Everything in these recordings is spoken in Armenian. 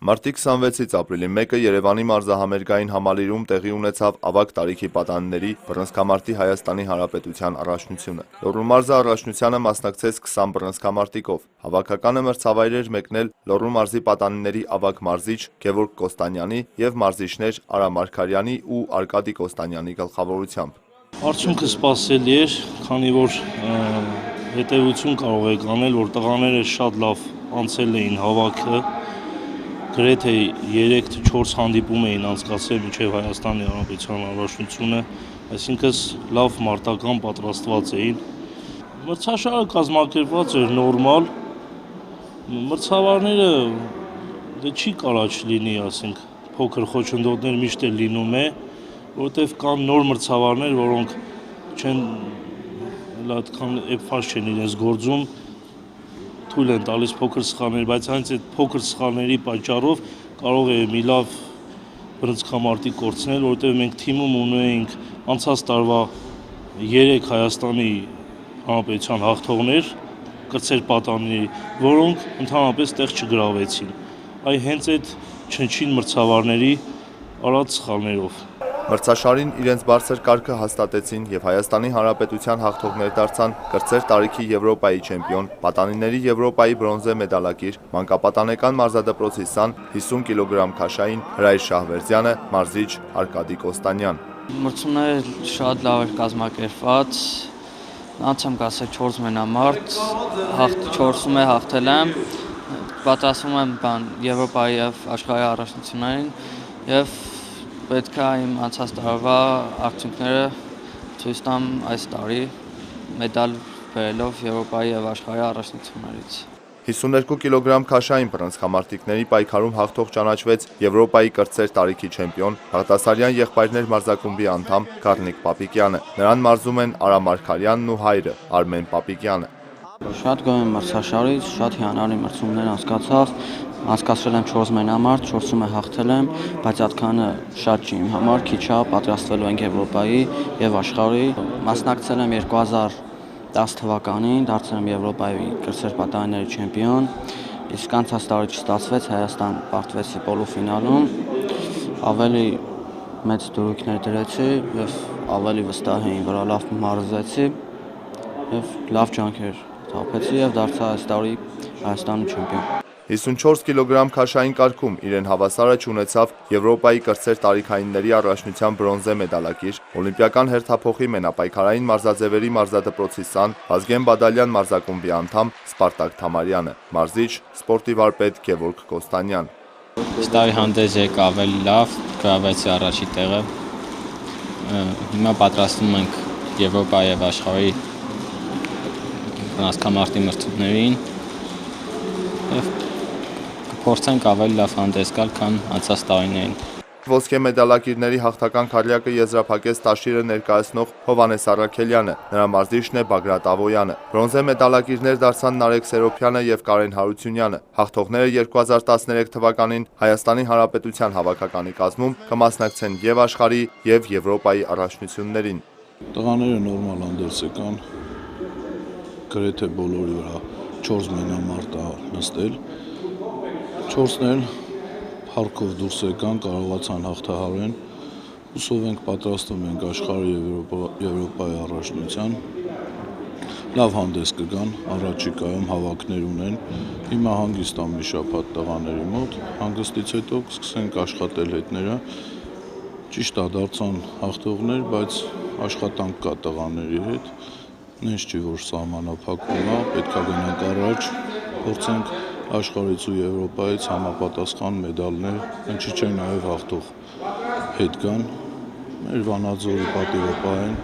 Մարտի 26-ից ապրիլի 1-ը Երևանի մարզահամերգային համալիրում տեղի ունեցավ ավագ տարիքի պատանիների բռնցքամարտի Հայաստանի Հանրապետության առաջնությունը։ Լոռու մարզը առաջնությանը մասնակցեց 20 բռնցքամարտիկով։ Հավաքականը մրցավայր էր մեկնել Լոռու մարզի պատանիների ավագ մարզիչ Գևորգ Կոստանյանի և մարզիչներ Արա Մարգարյանի ու Արկադի Կոստանյանի գլխավորությամբ։ Արդյունքը սպասելի էր, քանի որ հետևություն կարող եք անել, որ տղաները շատ լավ անցել էին հավաքը, գրեթե 3-4 հանդիպում էին անցկացրել մինչև Հայաստանի Հանրապետության առաջնությունը, այսինքն լավ մարտական պատրաստված էին։ Մրցաշարը կազմակերպված էր նորմալ, մրցավարները չի կարա չլինի, ասենք, փոքր խոչընդոտներ միշտ էլ լինում է, որովհետև կան նոր մրցավարներ, որոնք չեն այդքան էփված չեն իրենց գործում, թույլ են տալիս փոքր սխալներ, բայց հենց այդ փոքր սխալների պատճառով կարող է մի լավ բռնցքամարտի կորցնել, որովհետև մենք թիմում ունեինք անցած տարվա 3 Հայաստանի Հանրապետության հաղթողներ, կրտսեր պատանիների, որոնք ընդհանրապես տեղ չգրավեցին, այ հենց այդ չնչին մրցավարների արած սխալներով։ Մրցաշարին իրենց բարձր կարգը հաստատեցին և Հայաստանի Հանրապետության հաղթողներ դարձան կրտսեր տարիքի Եվրոպայի չեմպիոն, պատանիների Եվրոպայի բրոնզե մեդալակիր, մանկապատանեկան մարզադպրոցի սան 50 կգ քաշային Հրայր Շահվերդյանը, մարզիչ Արկադի Կոստանյան։ Մրցումները շատ լավ էր կազմակերպված, անց եմ կասել 4 մենամարտ, 4-ում հաղթել եմ, պատրաստվում եմ Եվրոպայի և աշխարհի առաջնություններին և պետք է իմ անցած տարվա արդյունքները ցույց տամ այս տարի մեդալ բերելով Եվրոպայի և աշխարհի առաջնություններից։ 52 կգ քաշային բռնցքամարտիկների պայքարում հաղթող ճանաչվեց Եվրոպայի կրտսեր տարիքի չեմպիոն, Բաղդասարյան եղբայրներ մարզակումբի անդամ Գառնիկ Պապիկյանը։ Նրան մարզում են Արա Մարգարյանն ու հայրը Արմեն Պապիկյանը։ Շատ գոհ եմ մրցաշարից, շատ հիանալի մրցումներ անցկացավ, անցկացրել եմ 4 մենամարտ, 4-ում հաղթել եմ, բայց այդքանը շատ չի իմ համար, քիչ է, պատրաստվելու ենք Եվրոպայի և աշխարհի, մասնակցել եմ 2010 թվականին, դարձել եմ Եվրոպայի կրտսեր պատանիների չեմպիոն, իսկ անցած տարի չստացվեց, Հայաստան պարտվեցի պոլուֆինալում, ավելի մեծ դրույքներ դրեցի և ավելի վստահ էին, որ լավ մարզեցի և լավ ջանքեր թափեցի և դարձա այս տարի Հայաստանի չեմպիոն։ 54 կգ քաշային կարգում իրեն հավասարը չունեցավ Եվրոպայի կրտսեր տարիքայինների առաջնության բրոնզե մեդալակիր, օլիմպիական հերթափոխի մենապայքարային մարզաձևերի մարզադպրոցի սան Վազգեն Բադալյան մարզակումբի անդամ Սպարտակ Թամարյանը, մարզիչ սպորտի վարպետ Գևորգ Կոստանյան։ Այս տարի հանդես եկա ավելի լավ, գրավեցի առաջի տեղը։ Հիմա պատրաստվում ենք Եվրոպայի և աշխարհի բռնցքամարտի մրցումներին և կփորձենք ավելի լավ հանդես գալ, քան անցած տարիներին։ Ոսկե մեդալակիրների հաղթական քառյակը եզրափակեց Տաշիրը ներկայացնող Հովհաննես Առաքելյանը, նրա մարզիչն է Բագրատ Ավոյանը։ Բրոնզե մեդալակիրներ դարձան Նարեկ Սերոբյանը և Կարեն Հարությունյանը։ Հաղթողները 2013 թվականին Հայաստանի Հանրապետության հավաքականի կազմում կմասնակցեն և աշխարհի և Եվրոպայի առաջնություններին։ Տղաները նորմալ հանդես եկան, գրեթե բոլորի վրա 4 մենամարտ նստել, 4-ն էլ փառքով դուրս եկան, կարողացան հաղթահարեն, հուսով ենք պատրաստվում ենք աշխարհի Եվրոպայի առաջնության, լավ հանդես կգան, առաջիկայում հավաքներ ունեն, հիմա հանգիստ ամի շաբաթ տղաների մոտ, հանգստից հետո կսկսենք աշխատել հետները, ճիշտ է դարձան հաղթողներ, բայց աշխատանք կա տղաների հետ, նենց չի, որ սահմանափակվում է, պետք է գնանք առաջ, փորձենք աշխարհից ու Եվրոպայից համապատասխան մեդալներ, ինչի՞ չէ նաև հաղթող հետ գան, մեր Վանաձորի պատիվը պահեն։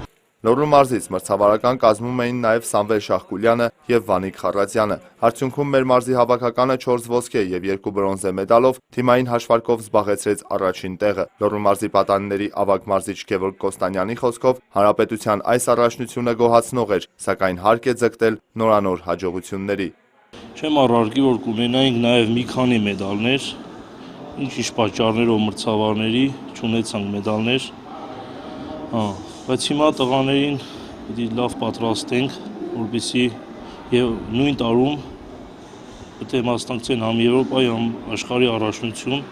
Լոռու մարզից մրցավարական կազմում էին նաև Սամվել Շախկուլյանը և Վանիկ Խառատյանը։ Արդյունքում մեր մարզի հավաքականը 4 ոսկե և 2 բրոնզե մեդալով թիմային հաշվարկով զբաղեցրեց առաջին տեղը։ Լոռու մարզի պատանիների ավագ մարզիչ Գևորգ Կոստանյանի խոսքով հանրապետության այս առաջնությունը գոհացնող էր, սակայն հարկ է ձգտել նորանոր հաջողությունների։ Չեմ առարկի, որ կունենայինք նաև մի քանի մեդալներ, ինչ-ինչ պատճառներով մրցավարների չունեցանք մեդալներ, բայց հիմա տղաներին պետք է լավ պատրաստենք, որպեսզի նույն տարում պետք է մասնակցեն համ Եվրոպայի, համ աշխարհի առաջնություն։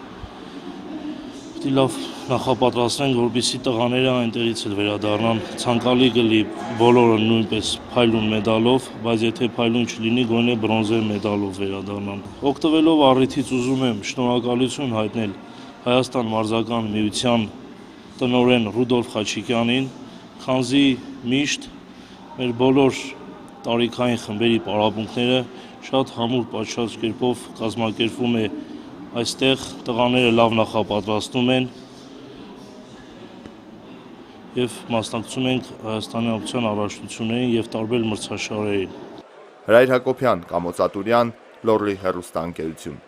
Պետք է լավ նախապատրաստենք, որպեսզի տղաները այնտեղից էլ վերադառնան։ Ցանկալի կլի բոլորը նույնպես փայլուն մեդալով, բայց եթե փայլուն չլինի, գոնե բրոնզե մեդալով վերադառնան։ Օգտվելով առիթից ուզում եմ շնորհակալություն հայտնել Հայաստան մարզական միության տնօրեն Ռուդոլֆ Խաչիկյանին, քանզի միշտ մեր բոլոր տարիքային խմբերի պարապմունքները շատ համուր պատշաճ կերպով կազմակերպվում է այստեղ, տղաները լավ նախապատրաստում են եւ մասնակցում ենք Հայաստանի Հանրապետության առաջնություններին եւ տարբեր մրցաշարերին։ Հրայր Հակոբյան, Կամո Ծատուրյան, Լոռի հեռուստաընկերություն։